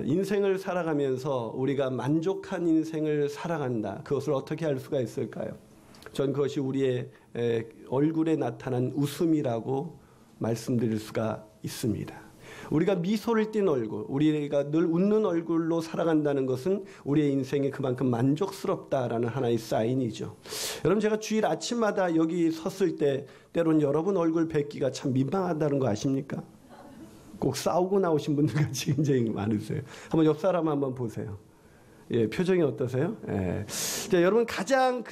인생을 살아가면서 우리가 만족한 인생을 살아간다. 그것을 어떻게 할 수가 있을까요? 전 그것이 우리의 얼굴에 나타난 웃음이라고 말씀드릴 수가 있습니다. 우리가 미소를 띤 얼굴, 우리가 늘 웃는 얼굴로 살아간다는 것은 우리의 인생이 그만큼 만족스럽다라는 하나의 사인이죠. 여러분, 제가 주일 아침마다 여기 섰을 때 때론 여러분 얼굴 뵙기가 참 민망하다는 거 아십니까? 꼭 싸우고 나오신 분들 같이 굉장히 많으세요. 한번 옆 사람 한번 보세요. 예, 표정이 어떠세요? 예. 자, 여러분 가장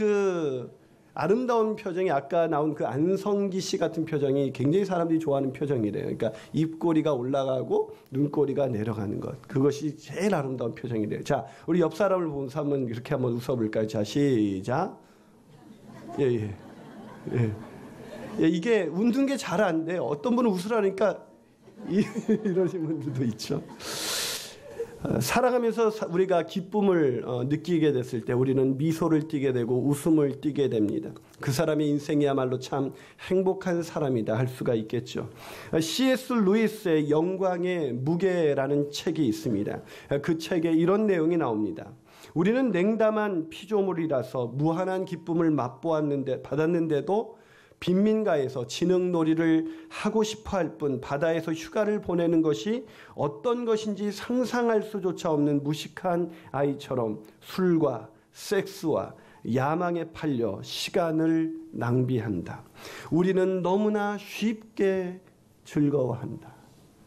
아름다운 표정이 아까 나온 그 안성기 씨 같은 표정이 굉장히 사람들이 좋아하는 표정이래요. 그러니까 입꼬리가 올라가고 눈꼬리가 내려가는 것. 그것이 제일 아름다운 표정이래요. 자, 우리 옆 사람을 보면서 한번 이렇게 한번 웃어볼까요? 자, 시작. 예. 예, 이게 웃는 게 잘 안 돼요. 어떤 분은 웃으라니까 이러신 분들도 있죠. 살아가면서 우리가 기쁨을 느끼게 됐을 때 우리는 미소를 띠게 되고 웃음을 띠게 됩니다. 그 사람의 인생이야말로 참 행복한 사람이다 할 수가 있겠죠. C.S. 루이스의 영광의 무게라는 책이 있습니다. 그 책에 이런 내용이 나옵니다. 우리는 냉담한 피조물이라서 무한한 기쁨을 받았는데도 빈민가에서 진흙놀이를 하고 싶어 할 뿐 바다에서 휴가를 보내는 것이 어떤 것인지 상상할 수조차 없는 무식한 아이처럼 술과 섹스와 야망에 팔려 시간을 낭비한다. 우리는 너무나 쉽게 즐거워한다.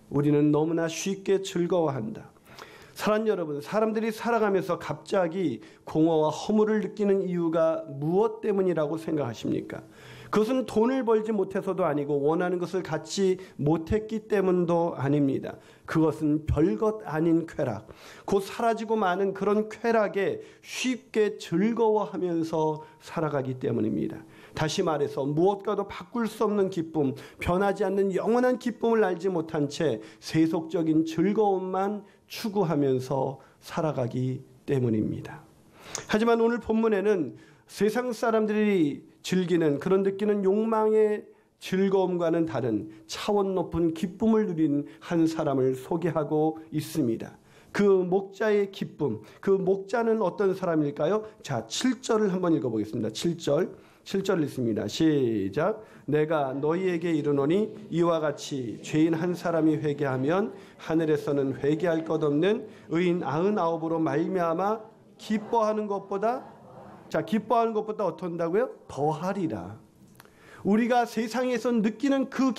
우리는 너무나 쉽게 즐거워한다. 사랑 여러분, 사람들이 살아가면서 갑자기 공허와 허물을 느끼는 이유가 무엇 때문이라고 생각하십니까? 그것은 돈을 벌지 못해서도 아니고 원하는 것을 갖지 못했기 때문도 아닙니다. 그것은 별것 아닌 쾌락, 곧 사라지고 마는 그런 쾌락에 쉽게 즐거워하면서 살아가기 때문입니다. 다시 말해서 무엇과도 바꿀 수 없는 기쁨, 변하지 않는 영원한 기쁨을 알지 못한 채 세속적인 즐거움만 추구하면서 살아가기 때문입니다. 하지만 오늘 본문에는 세상 사람들이 즐기는 그런 느끼는 욕망의 즐거움과는 다른 차원 높은 기쁨을 누린 한 사람을 소개하고 있습니다. 그 목자의 기쁨, 그 목자는 어떤 사람일까요? 자, 7절을 한번 읽어보겠습니다. 7절 읽습니다. 시작. 내가 너희에게 이르노니 이와 같이 죄인 한 사람이 회개하면 하늘에서는 회개할 것 없는 의인 99으로 말미암아 기뻐하는 것보다 어떤다고요? 더하리라. 우리가 세상에서 느끼는 그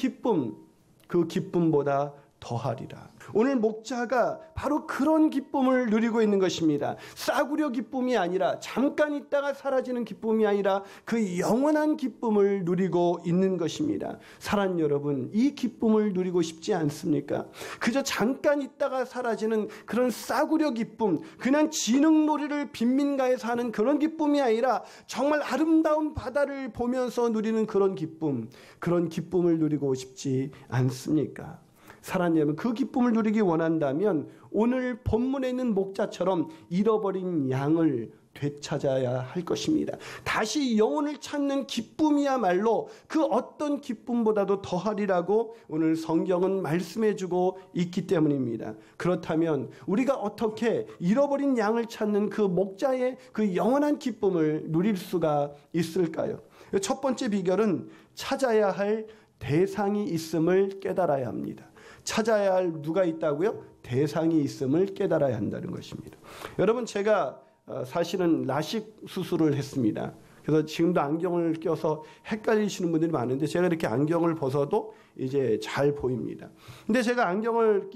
기쁨보다 더하리라. 오늘 목자가 바로 그런 기쁨을 누리고 있는 것입니다. 싸구려 기쁨이 아니라 잠깐 있다가 사라지는 기쁨이 아니라 그 영원한 기쁨을 누리고 있는 것입니다. 사랑 여러분, 이 기쁨을 누리고 싶지 않습니까? 그저 잠깐 있다가 사라지는 그런 싸구려 기쁨, 그냥 진흙놀이를 빈민가에서 하는 그런 기쁨이 아니라 정말 아름다운 바다를 보면서 누리는 그런 기쁨을 누리고 싶지 않습니까? 사랑하는 여러분, 그 기쁨을 누리기 원한다면 오늘 본문에 있는 목자처럼 잃어버린 양을 되찾아야 할 것입니다. 다시 영혼을 찾는 기쁨이야말로 그 어떤 기쁨보다도 더하리라고 오늘 성경은 말씀해주고 있기 때문입니다. 그렇다면 우리가 어떻게 잃어버린 양을 찾는 그 목자의 그 영원한 기쁨을 누릴 수가 있을까요? 첫 번째 비결은 찾아야 할 대상이 있음을 깨달아야 합니다. 찾아야 할 누가 있다고요? 대상이 있음을 깨달아야 한다는 것입니다. 여러분, 제가 사실은 라식 수술을 했습니다. 그래서 지금도 안경을 껴서 헷갈리시는 분들이 많은데 제가 이렇게 안경을 벗어도 이제 잘 보입니다. 근데 제가 안경을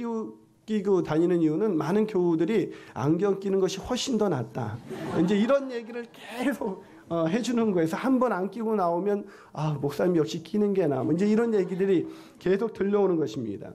끼고 다니는 이유는 많은 교우들이 안경 끼는 것이 훨씬 더 낫다. 이제 이런 얘기를 계속 해주는 거에서 한 번 안 끼고 나오면 목사님 역시 끼는 게 나아. 이제 이런 얘기들이 계속 들려오는 것입니다.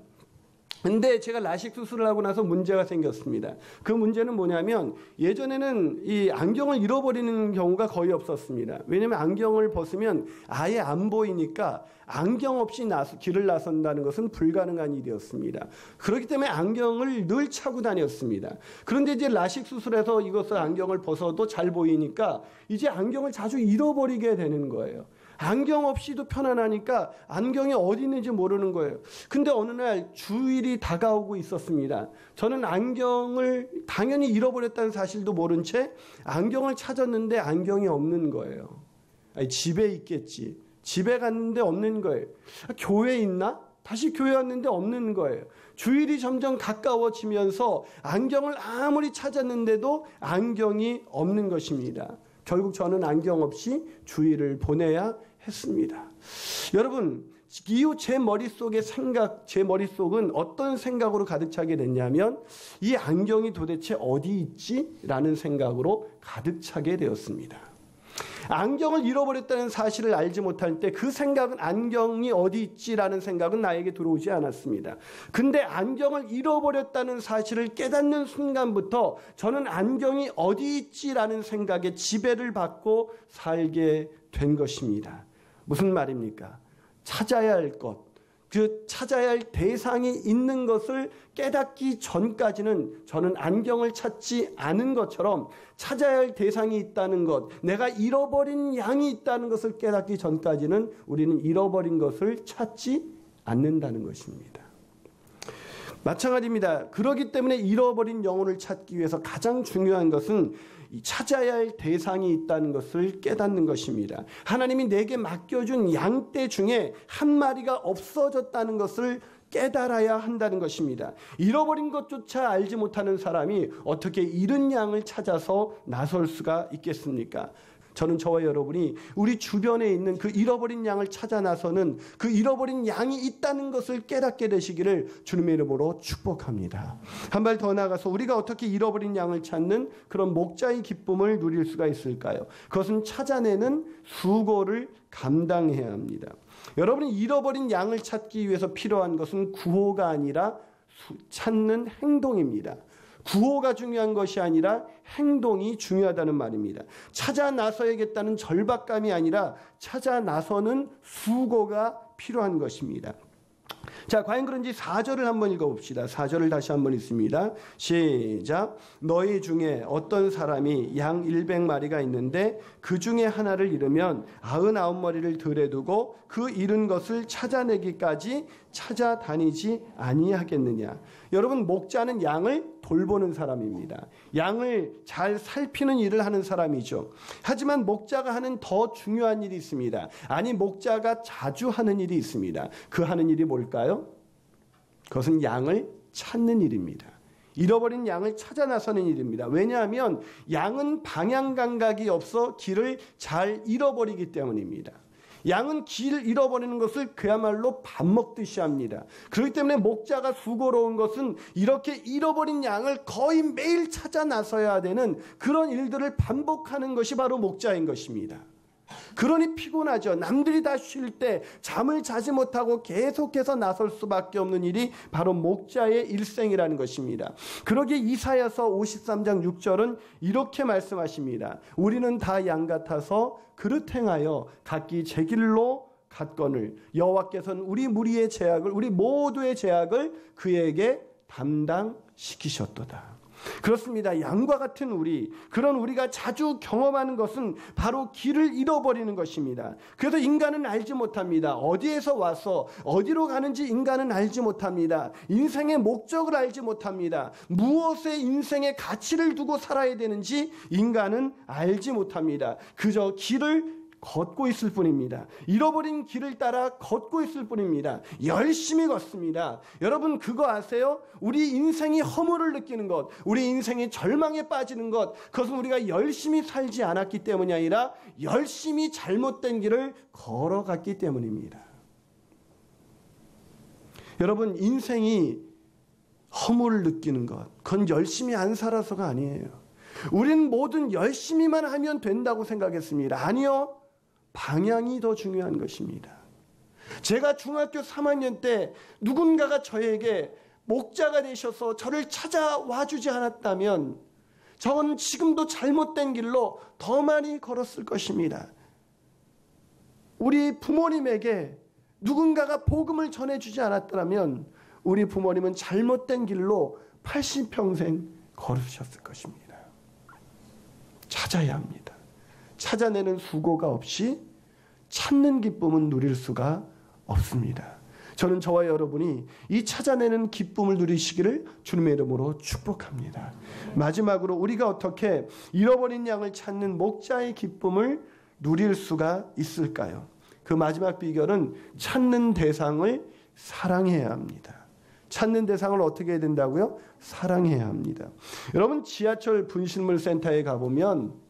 근데 제가 라식 수술을 하고 나서 문제가 생겼습니다. 그 문제는 뭐냐면 예전에는 이 안경을 잃어버리는 경우가 거의 없었습니다. 왜냐하면 안경을 벗으면 아예 안 보이니까 안경 없이 길을 나선다는 것은 불가능한 일이었습니다. 그렇기 때문에 안경을 늘 차고 다녔습니다. 그런데 이제 라식 수술해서 이것을 안경을 벗어도 잘 보이니까 이제 안경을 자주 잃어버리게 되는 거예요. 안경 없이도 편안하니까 안경이 어디 있는지 모르는 거예요. 근데 어느 날 주일이 다가오고 있었습니다. 저는 안경을 당연히 잃어버렸다는 사실도 모른 채 안경을 찾았는데 안경이 없는 거예요. 아니, 집에 있겠지. 집에 갔는데 없는 거예요. 교회에 있나? 다시 교회 왔는데 없는 거예요. 주일이 점점 가까워지면서 안경을 아무리 찾았는데도 안경이 없는 것입니다. 결국 저는 안경 없이 주일을 보내야 했습니다. 여러분, 이후 제 머릿속은 어떤 생각으로 가득 차게 됐냐면 이 안경이 도대체 어디 있지? 라는 생각으로 가득 차게 되었습니다. 안경을 잃어버렸다는 사실을 알지 못할 때 그 생각은 안경이 어디 있지라는 생각은 나에게 들어오지 않았습니다. 근데 안경을 잃어버렸다는 사실을 깨닫는 순간부터 저는 안경이 어디 있지라는 생각에 지배를 받고 살게 된 것입니다. 무슨 말입니까? 찾아야 할 것, 그 찾아야 할 대상이 있는 것을 깨닫기 전까지는 저는 안경을 찾지 않은 것처럼 찾아야 할 대상이 있다는 것, 내가 잃어버린 양이 있다는 것을 깨닫기 전까지는 우리는 잃어버린 것을 찾지 않는다는 것입니다. 마찬가지입니다. 그렇기 때문에 잃어버린 영혼을 찾기 위해서 가장 중요한 것은 찾아야 할 대상이 있다는 것을 깨닫는 것입니다. 하나님이 내게 맡겨준 양떼 중에 한 마리가 없어졌다는 것을 깨달아야 한다는 것입니다. 잃어버린 것조차 알지 못하는 사람이 어떻게 잃은 양을 찾아서 나설 수가 있겠습니까? 저는 저와 여러분이 우리 주변에 있는 그 잃어버린 양을 찾아 나서는 그 잃어버린 양이 있다는 것을 깨닫게 되시기를 주님의 이름으로 축복합니다. 한 발 더 나아가서 우리가 어떻게 잃어버린 양을 찾는 그런 목자의 기쁨을 누릴 수가 있을까요? 그것은 찾아내는 수고를 감당해야 합니다. 여러분이 잃어버린 양을 찾기 위해서 필요한 것은 구호가 아니라 찾는 행동입니다. 구호가 중요한 것이 아니라 행동이 중요하다는 말입니다. 찾아 나서야겠다는 절박감이 아니라 찾아 나서는 수고가 필요한 것입니다. 자, 과연 그런지 4절을 한번 읽어봅시다. 4절을 다시 한번 읽습니다. 시작. 너희 중에 어떤 사람이 양 100마리가 있는데 그 중에 하나를 잃으면 99마리를 들에 두고 그 잃은 것을 찾아내기까지 찾아다니지 아니하겠느냐. 여러분, 목자는 양을 돌보는 사람입니다. 양을 잘 살피는 일을 하는 사람이죠. 하지만 목자가 하는 더 중요한 일이 있습니다. 아니, 목자가 자주 하는 일이 있습니다. 그 하는 일이 뭘까요? 그것은 양을 찾는 일입니다. 잃어버린 양을 찾아 나서는 일입니다. 왜냐하면 양은 방향 감각이 없어 길을 잘 잃어버리기 때문입니다. 양은 길을 잃어버리는 것을 그야말로 밥 먹듯이 합니다. 그렇기 때문에 목자가 수고로운 것은 이렇게 잃어버린 양을 거의 매일 찾아 나서야 되는 그런 일들을 반복하는 것이 바로 목자인 것입니다. 그러니 피곤하죠. 남들이 다 쉴 때 잠을 자지 못하고 계속해서 나설 수밖에 없는 일이 바로 목자의 일생이라는 것입니다. 그러기에 이사야서 53장 6절은 이렇게 말씀하십니다. 우리는 다 양 같아서 그릇 행하여 각기 제 길로 갔거늘 여호와께서는 우리 무리의 죄악을, 우리 모두의 죄악을 그에게 담당시키셨도다. 그렇습니다. 양과 같은 우리, 그런 우리가 자주 경험하는 것은 바로 길을 잃어버리는 것입니다. 그래서 인간은 알지 못합니다. 어디에서 와서 어디로 가는지 인간은 알지 못합니다. 인생의 목적을 알지 못합니다. 무엇에 인생의 가치를 두고 살아야 되는지 인간은 알지 못합니다. 그저 길을 걷고 있을 뿐입니다. 잃어버린 길을 따라 걷고 있을 뿐입니다. 열심히 걷습니다. 여러분, 그거 아세요? 우리 인생이 허물을 느끼는 것, 우리 인생이 절망에 빠지는 것, 그것은 우리가 열심히 살지 않았기 때문이 아니라 열심히 잘못된 길을 걸어갔기 때문입니다. 여러분, 인생이 허물을 느끼는 것, 그건 열심히 안 살아서가 아니에요. 우리는 뭐든 열심히만 하면 된다고 생각했습니다. 아니요. 방향이 더 중요한 것입니다. 제가 중학교 3학년 때 누군가가 저에게 목자가 되셔서 저를 찾아와 주지 않았다면 저는 지금도 잘못된 길로 더 많이 걸었을 것입니다. 우리 부모님에게 누군가가 복음을 전해주지 않았다면 우리 부모님은 잘못된 길로 80평생 걸으셨을 것입니다. 찾아야 합니다. 찾아내는 수고가 없이 찾는 기쁨은 누릴 수가 없습니다. 저는 저와 여러분이 이 찾아내는 기쁨을 누리시기를 주님의 이름으로 축복합니다. 마지막으로 우리가 어떻게 잃어버린 양을 찾는 목자의 기쁨을 누릴 수가 있을까요? 그 마지막 비결은 찾는 대상을 사랑해야 합니다. 찾는 대상을 어떻게 해야 된다고요? 사랑해야 합니다. 여러분, 지하철 분실물 센터에 가보면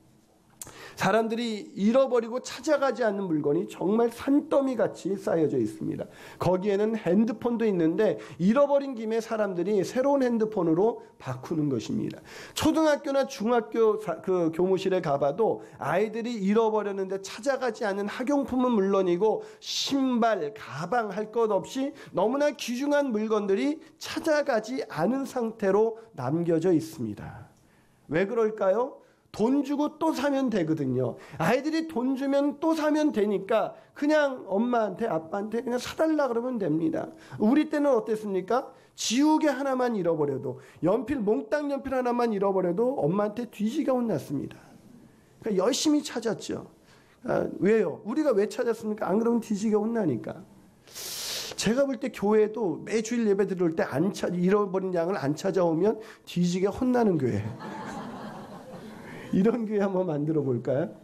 사람들이 잃어버리고 찾아가지 않는 물건이 정말 산더미 같이 쌓여져 있습니다. 거기에는 핸드폰도 있는데 잃어버린 김에 사람들이 새로운 핸드폰으로 바꾸는 것입니다. 초등학교나 중학교 그 교무실에 가봐도 아이들이 잃어버렸는데 찾아가지 않은 학용품은 물론이고 신발, 가방 할 것 없이 너무나 귀중한 물건들이 찾아가지 않은 상태로 남겨져 있습니다. 왜 그럴까요? 돈 주고 또 사면 되거든요. 아이들이 돈 주면 또 사면 되니까 그냥 엄마한테 아빠한테 그냥 사달라 그러면 됩니다. 우리 때는 어땠습니까? 지우개 하나만 잃어버려도, 연필, 몽땅 연필 하나만 잃어버려도 엄마한테 뒤지가 혼났습니다. 그러니까 열심히 찾았죠. 왜요? 우리가 왜 찾았습니까? 안 그러면 뒤지가 혼나니까. 제가 볼 때 교회도 매주일 예배 들을 때 잃어버린 양을 안 찾아오면 뒤지게 혼나는 교회. 이런 교회 한번 만들어 볼까요?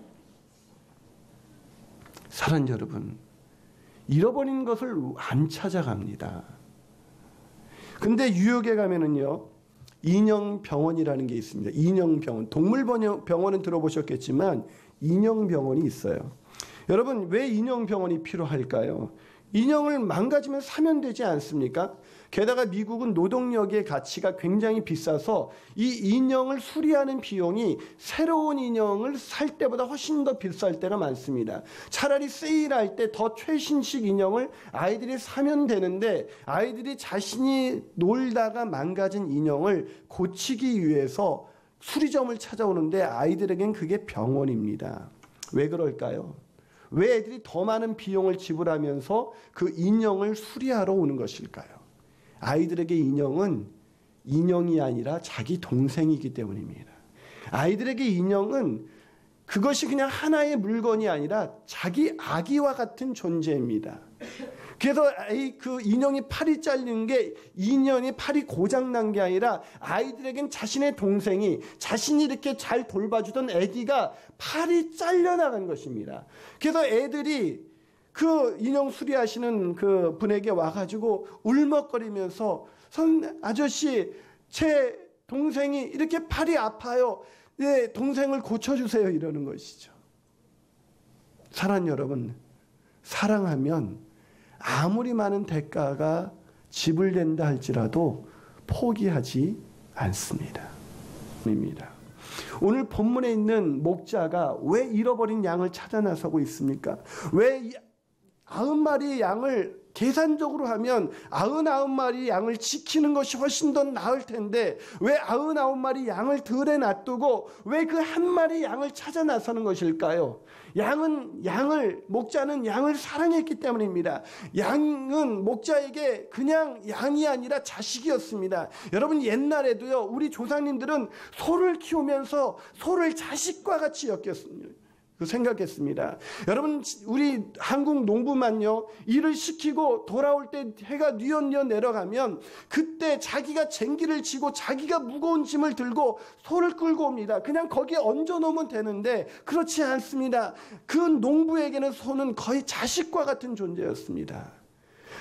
사랑하는 여러분, 잃어버린 것을 안 찾아갑니다. 근데 뉴욕에 가면은요, 인형병원이라는 게 있습니다. 인형병원. 동물병원은 들어보셨겠지만 인형병원이 있어요. 여러분, 왜 인형병원이 필요할까요? 인형을 망가지면 사면 되지 않습니까? 게다가 미국은 노동력의 가치가 굉장히 비싸서 이 인형을 수리하는 비용이 새로운 인형을 살 때보다 훨씬 더 비쌀 때가 많습니다. 차라리 세일할 때 더 최신식 인형을 아이들이 사면 되는데 아이들이 자신이 놀다가 망가진 인형을 고치기 위해서 수리점을 찾아오는데 아이들에겐 그게 병원입니다. 왜 그럴까요? 왜 애들이 더 많은 비용을 지불하면서 그 인형을 수리하러 오는 것일까요? 아이들에게 인형은 인형이 아니라 자기 동생이기 때문입니다. 아이들에게 인형은 그것이 그냥 하나의 물건이 아니라 자기 아기와 같은 존재입니다. 그래서 그 인형이 팔이 잘린 게 인형이 팔이 고장난 게 아니라 아이들에겐 자신의 동생이 자신이 이렇게 잘 돌봐주던 아기가 팔이 잘려나간 것입니다. 그래서 애들이 그 인형 수리하시는 그 분에게 와가지고 울먹거리면서 아저씨, 제 동생이 이렇게 팔이 아파요. 네, 동생을 고쳐주세요. 이러는 것이죠. 사랑하는 여러분, 사랑하면 아무리 많은 대가가 지불된다 할지라도 포기하지 않습니다. 오늘 본문에 있는 목자가 왜 잃어버린 양을 찾아 나서고 있습니까? 왜 90마리의 양을 계산적으로 하면 99마리 양을 지키는 것이 훨씬 더 나을 텐데 왜 99마리 양을 들에 놔두고 왜 그 한 마리 양을 찾아 나서는 것일까요? 목자는 양을 사랑했기 때문입니다. 양은 목자에게 그냥 양이 아니라 자식이었습니다. 여러분, 옛날에도요, 우리 조상님들은 소를 키우면서 소를 자식과 같이 여겼습니다. 생각했습니다. 여러분, 우리 한국 농부만요, 일을 시키고 돌아올 때 해가 뉘엿뉘엿 내려가면 그때 자기가 쟁기를 지고 자기가 무거운 짐을 들고 소를 끌고 옵니다. 그냥 거기에 얹어 놓으면 되는데 그렇지 않습니다. 그 농부에게는 소는 거의 자식과 같은 존재였습니다.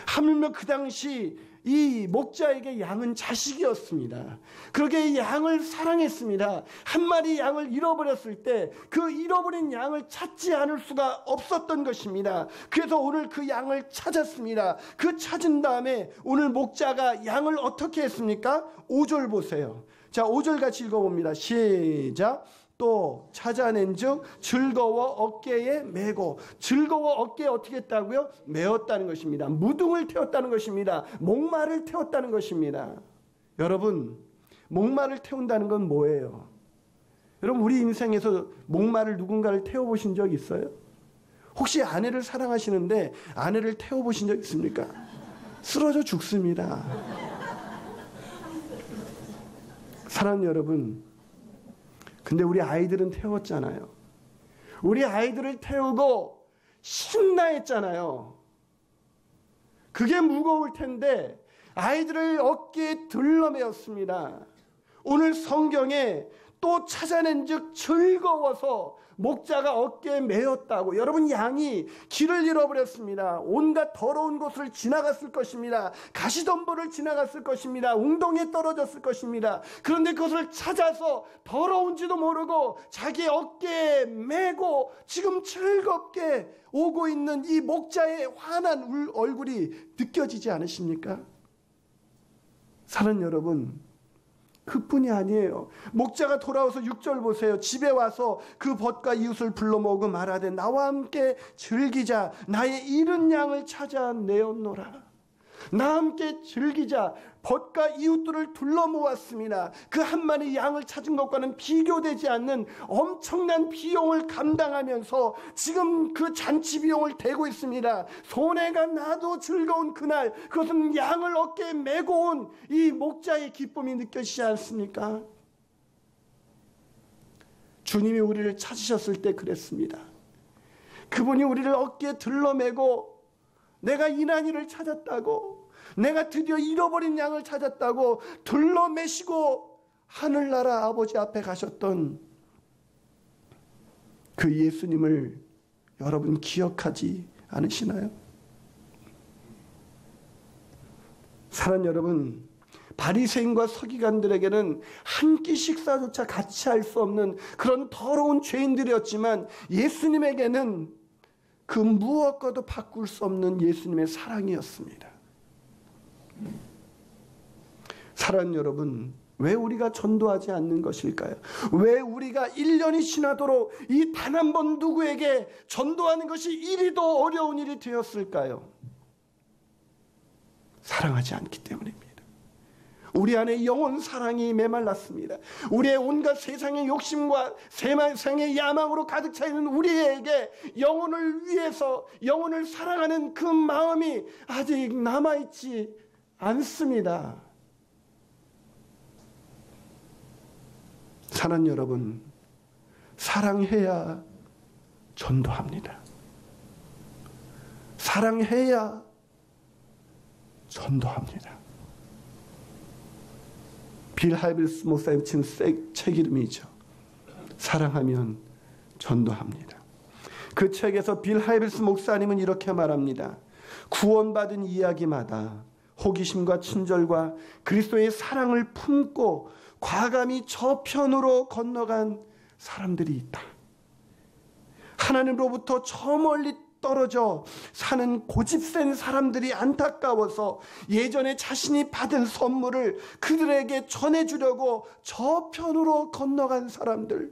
하물며 그 당시 이 목자에게 양은 자식이었습니다. 그러게 이 양을 사랑했습니다. 한 마리 양을 잃어버렸을 때 그 잃어버린 양을 찾지 않을 수가 없었던 것입니다. 그래서 오늘 그 양을 찾았습니다. 그 찾은 다음에 오늘 목자가 양을 어떻게 했습니까? 5절 보세요. 자, 5절 같이 읽어봅니다. 시작. 또 찾아낸즉 즐거워 어깨에 메고, 즐거워 어깨에 어떻게 했다고요? 메었다는 것입니다. 무등을 태웠다는 것입니다. 목마를 태웠다는 것입니다. 여러분, 목마를 태운다는 건 뭐예요? 여러분, 우리 인생에서 목마를 누군가를 태워보신 적 있어요? 혹시 아내를 사랑하시는데 아내를 태워보신 적 있습니까? 쓰러져 죽습니다. 사랑하는 여러분, 근데 우리 아이들은 태웠잖아요. 우리 아이들을 태우고 신나했잖아요. 그게 무거울 텐데 아이들을 어깨에 들러매었습니다. 오늘 성경에 또 찾아낸 즉 즐거워서 목자가 어깨에 메었다고. 여러분, 양이 길을 잃어버렸습니다. 온갖 더러운 곳을 지나갔을 것입니다. 가시덤불을 지나갔을 것입니다. 웅덩이에 떨어졌을 것입니다. 그런데 그것을 찾아서 더러운지도 모르고 자기 어깨에 메고 지금 즐겁게 오고 있는 이 목자의 환한 얼굴이 느껴지지 않으십니까? 사랑하는 여러분, 그뿐이 아니에요. 목자가 돌아와서 6절 보세요. 집에 와서 그 벗과 이웃을 불러 모으고 말하되 나와 함께 즐기자. 나의 잃은 양을 찾아 내었노라. 나와 함께 즐기자. 벗과 이웃들을 둘러 모았습니다. 그 한 마리 양을 찾은 것과는 비교되지 않는 엄청난 비용을 감당하면서 지금 그 잔치 비용을 대고 있습니다. 손해가 나도 즐거운 그날, 그것은 양을 어깨에 메고 온 이 목자의 기쁨이 느껴지지 않습니까? 주님이 우리를 찾으셨을 때 그랬습니다. 그분이 우리를 어깨에 들러매고 내가 이난이를 찾았다고, 내가 드디어 잃어버린 양을 찾았다고 둘러매시고 하늘나라 아버지 앞에 가셨던 그 예수님을 여러분 기억하지 않으시나요? 사랑하는 여러분, 바리새인과 서기관들에게는 한 끼 식사조차 같이 할 수 없는 그런 더러운 죄인들이었지만 예수님에게는 그 무엇과도 바꿀 수 없는 예수님의 사랑이었습니다. 사랑하는 여러분, 왜 우리가 전도하지 않는 것일까요? 왜 우리가 1년이 지나도록 이 단 한 번 누구에게 전도하는 것이 이리도 어려운 일이 되었을까요? 사랑하지 않기 때문입니다. 우리 안에 영혼 사랑이 메말랐습니다. 우리의 온갖 세상의 욕심과 세상의 야망으로 가득 차 있는 우리에게 영혼을 위해서, 영혼을 사랑하는 그 마음이 아직 남아있지 않습니다. 사랑하는 여러분, 사랑해야 전도합니다. 사랑해야 전도합니다. 빌 하이빌스 목사님 지금 책 이름이죠. 사랑하면 전도합니다. 그 책에서 빌 하이빌스 목사님은 이렇게 말합니다. 구원받은 이야기마다 호기심과 친절과 그리스도의 사랑을 품고 과감히 저편으로 건너간 사람들이 있다. 하나님으로부터 저 멀리 떨어져 사는 고집센 사람들이 안타까워서 예전에 자신이 받은 선물을 그들에게 전해주려고 저편으로 건너간 사람들,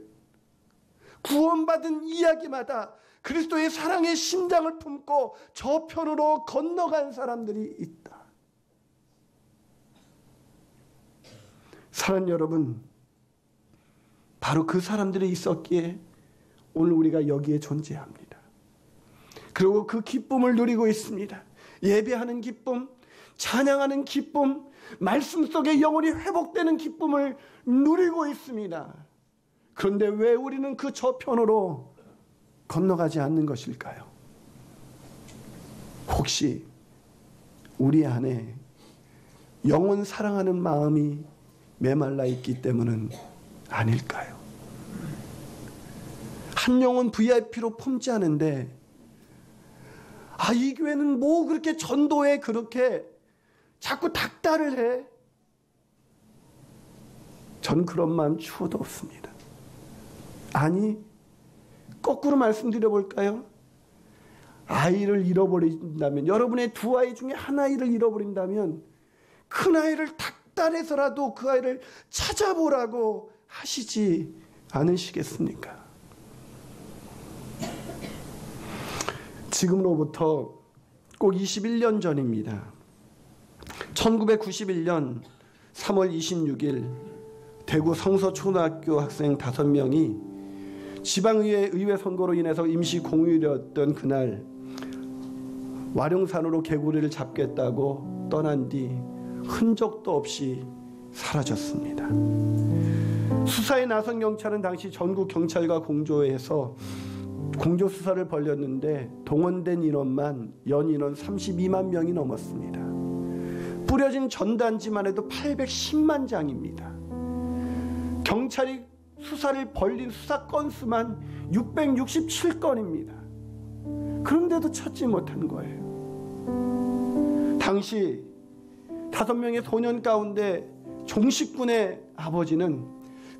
구원받은 이야기마다 그리스도의 사랑의 심장을 품고 저편으로 건너간 사람들이 있다. 사랑하는 여러분, 바로 그 사람들이 있었기에 오늘 우리가 여기에 존재합니다. 그리고 그 기쁨을 누리고 있습니다. 예배하는 기쁨, 찬양하는 기쁨, 말씀 속에 영혼이 회복되는 기쁨을 누리고 있습니다. 그런데 왜 우리는 그 저편으로 건너가지 않는 것일까요? 혹시 우리 안에 영혼 사랑하는 마음이 메말라 있기 때문은 아닐까요? 한 영혼 VIP로 품지않은데 이 교회는 뭐 그렇게 전도에 그렇게 자꾸 닥달을 해? 전 그런 마음 추호도 없습니다. 아니, 거꾸로 말씀드려 볼까요? 아이를 잃어버린다면, 여러분의 두 아이 중에 한 아이를 잃어버린다면 큰 아이를 닥달해서라도 그 아이를 찾아보라고 하시지 않으시겠습니까? 지금으로부터 꼭 21년 전입니다. 1991년 3월 26일 대구 성서초등학교 학생 5명이 지방의회 선거로 인해서 임시 공휴일이었던 그날 와룡산으로 개구리를 잡겠다고 떠난 뒤 흔적도 없이 사라졌습니다. 수사에 나선 경찰은 당시 전국 경찰과 공조해서 공조수사를 벌였는데 동원된 인원만 연인원 32만 명이 넘었습니다. 뿌려진 전단지만 해도 810만 장입니다. 경찰이 수사를 벌린 수사 건수만 667건입니다. 그런데도 찾지 못한 거예요. 당시 5명의 소년 가운데 종식군의 아버지는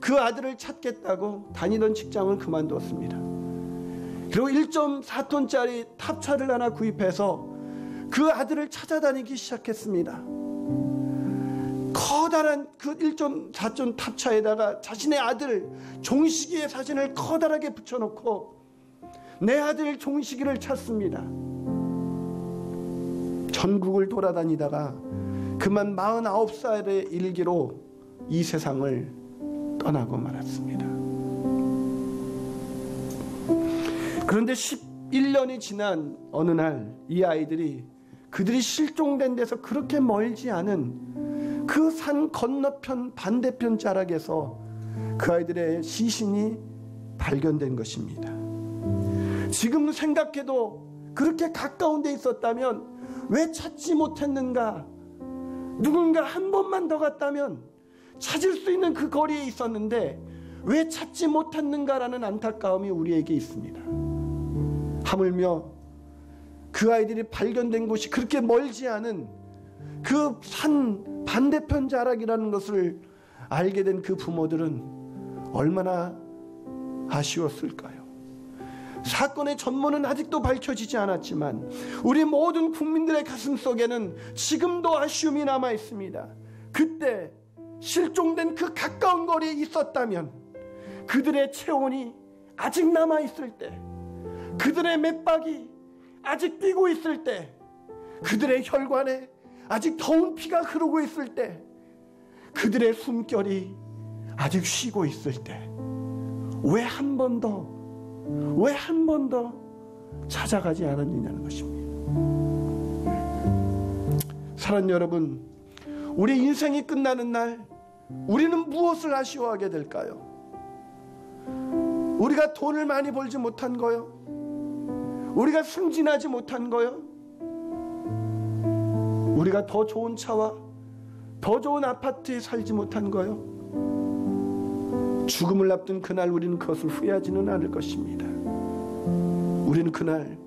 그 아들을 찾겠다고 다니던 직장을 그만뒀습니다. 그리고 1.4톤짜리 탑차를 하나 구입해서 그 아들을 찾아다니기 시작했습니다. 커다란 그 1.4톤 탑차에다가 자신의 아들 종식이의 사진을 커다랗게 붙여놓고 내 아들 종식이를 찾습니다. 전국을 돌아다니다가 그만 49살의 일기로 이 세상을 떠나고 말았습니다. 그런데 11년이 지난 어느 날 이 아이들이 그들이 실종된 데서 그렇게 멀지 않은 그 산 건너편 반대편 자락에서 그 아이들의 시신이 발견된 것입니다. 지금 생각해도 그렇게 가까운 데 있었다면 왜 찾지 못했는가? 누군가 한 번만 더 갔다면 찾을 수 있는 그 거리에 있었는데 왜 찾지 못했는가라는 안타까움이 우리에게 있습니다. 하물며 그 아이들이 발견된 곳이 그렇게 멀지 않은 그 산 반대편 자락이라는 것을 알게 된 그 부모들은 얼마나 아쉬웠을까요? 사건의 전모는 아직도 밝혀지지 않았지만 우리 모든 국민들의 가슴 속에는 지금도 아쉬움이 남아 있습니다. 그때 실종된 그 가까운 거리에 있었다면, 그들의 체온이 아직 남아 있을 때, 그들의 맥박이 아직 뛰고 있을 때, 그들의 혈관에 아직 더운 피가 흐르고 있을 때, 그들의 숨결이 아직 쉬고 있을 때, 왜 한 번 더 찾아가지 않았느냐는 것입니다. 사랑하는 여러분, 우리 인생이 끝나는 날 우리는 무엇을 아쉬워하게 될까요? 우리가 돈을 많이 벌지 못한 거요? 우리가 승진하지 못한 거요? 우리가 더 좋은 차와 더 좋은 아파트에 살지 못한 거요? 죽음을 앞둔 그날 우리는 그것을 후회하지는 않을 것입니다. 우리는 그날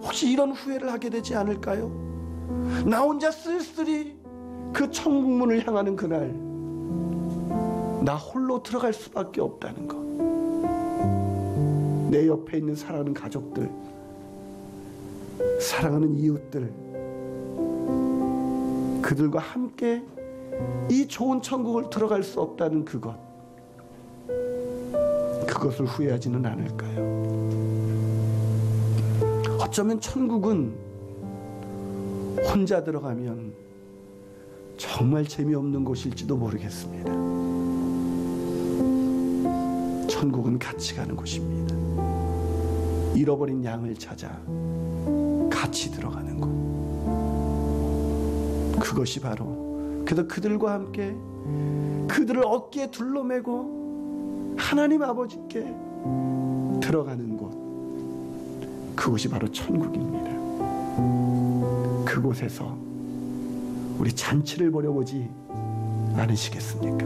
혹시 이런 후회를 하게 되지 않을까요? 나 혼자 쓸쓸히 그 천국문을 향하는 그날, 나 홀로 들어갈 수밖에 없다는 것. 내 옆에 있는 사랑하는 가족들, 사랑하는 이웃들, 그들과 함께 이 좋은 천국을 들어갈 수 없다는 그것을 후회하지는 않을까요? 어쩌면 천국은 혼자 들어가면 정말 재미없는 곳일지도 모르겠습니다. 천국은 같이 가는 곳입니다. 잃어버린 양을 찾아 같이 들어가는 곳. 그것이 바로 그들과 함께 그들을 어깨에 둘러매고 하나님 아버지께 들어가는 곳. 그곳이 바로 천국입니다. 그곳에서 우리 잔치를 벌여보지 않으시겠습니까?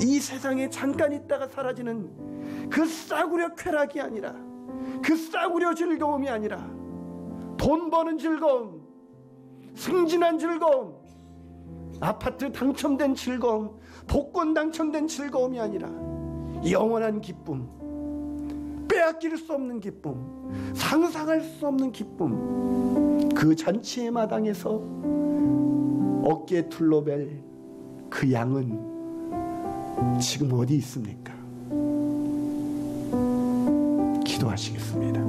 이 세상에 잠깐 있다가 사라지는 그 싸구려 쾌락이 아니라, 그 싸구려 즐거움이 아니라, 돈 버는 즐거움, 승진한 즐거움, 아파트 당첨된 즐거움, 복권 당첨된 즐거움이 아니라 영원한 기쁨, 빼앗길 수 없는 기쁨, 상상할 수 없는 기쁨. 그 잔치의 마당에서 어깨에 둘러맬 그 양은 지금 어디 있습니까? 기도하시겠습니다.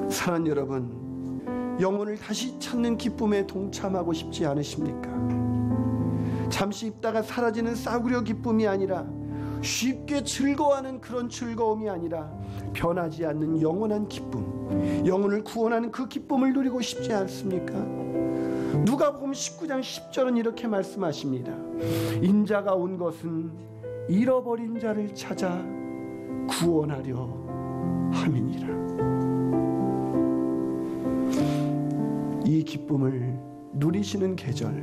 사랑하는 여러분, 영혼을 다시 찾는 기쁨에 동참하고 싶지 않으십니까? 잠시 있다가 사라지는 싸구려 기쁨이 아니라, 쉽게 즐거워하는 그런 즐거움이 아니라, 변하지 않는 영원한 기쁨, 영혼을 구원하는 그 기쁨을 누리고 싶지 않습니까? 누가복음 19장 10절은 이렇게 말씀하십니다. 인자가 온 것은 잃어버린 자를 찾아 구원하려 함이니라. 이 기쁨을 누리시는 계절,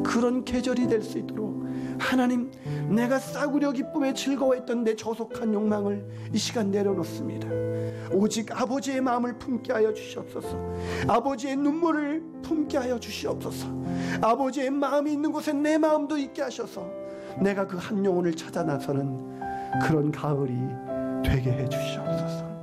그런 계절이 될 수 있도록 하나님, 내가 싸구려 기쁨에 즐거워했던 내 저속한 욕망을 이 시간 내려놓습니다. 오직 아버지의 마음을 품게 하여 주시옵소서. 아버지의 눈물을 품게 하여 주시옵소서. 아버지의 마음이 있는 곳에 내 마음도 있게 하셔서 내가 그 한 영혼을 찾아 나서는 그런 가을이 되게 해 주시옵소서.